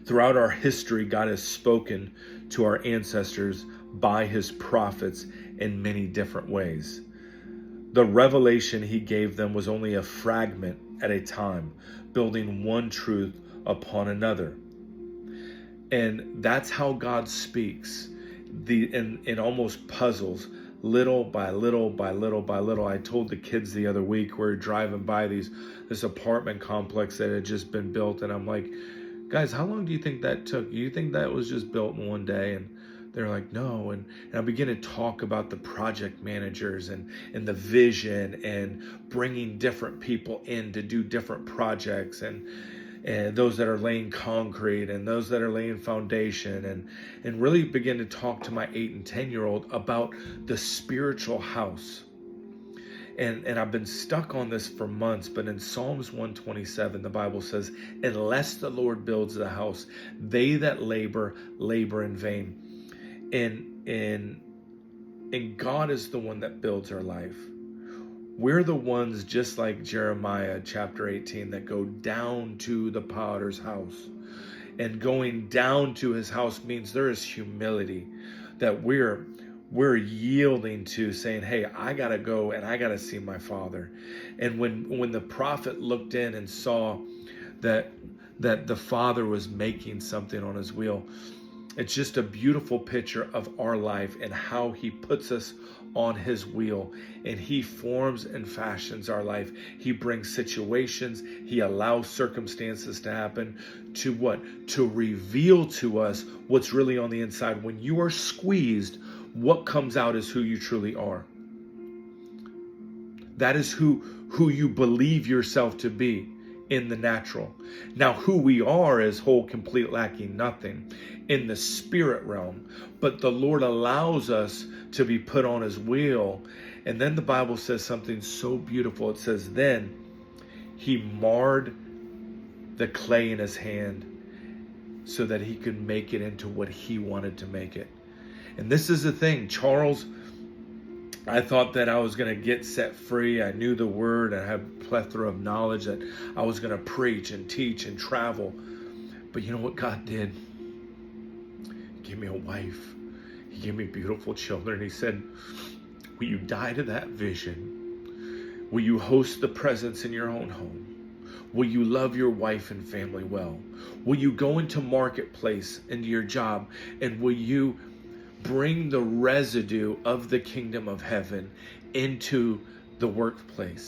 Throughout our history, God has spoken to our ancestors by his prophets in many different ways. The revelation he gave them was only a fragment at a time, building one truth upon another. And that's how God speaks, in almost puzzles, little by little by little by little. I told the kids the other week, we were driving by this apartment complex that had just been built, and I'm like, guys, how long do you think that took? You think that was just built in one day? And they're like, no. And I begin to talk about the project managers and the vision and bringing different people in to do different projects, and those that are laying concrete and those that are laying foundation, and really begin to talk to my 8 and 10-year-old about the spiritual house. And I've been stuck on this for months, but in Psalms 127, the Bible says, unless the Lord builds the house, they that labor in vain. And God is the one that builds our life. We're the ones, just like Jeremiah chapter 18, that go down to the potter's house. And going down to his house means there is humility, that we're yielding to, saying, hey, I got to go and I got to see my Father. And when the prophet looked in and saw that the Father was making something on his wheel, it's just a beautiful picture of our life and how he puts us on his wheel, and he forms and fashions our life. He brings situations, he allows circumstances to happen to what? To reveal to us what's really on the inside. When you are squeezed, what comes out is who you truly are. That is who you believe yourself to be in the natural. Now, who we are is whole, complete, lacking nothing in the spirit realm. But the Lord allows us to be put on his wheel. And then the Bible says something so beautiful. It says, then he marred the clay in his hand so that he could make it into what he wanted to make it. And this is the thing, Charles, I thought that I was going to get set free. I knew the word. I had a plethora of knowledge that I was going to preach and teach and travel. But you know what God did? He gave me a wife. He gave me beautiful children. He said, will you die to that vision? Will you host the presence in your own home? Will you love your wife and family well? Will you go into marketplace, into your job, and will you bring the residue of the kingdom of heaven into the workplace?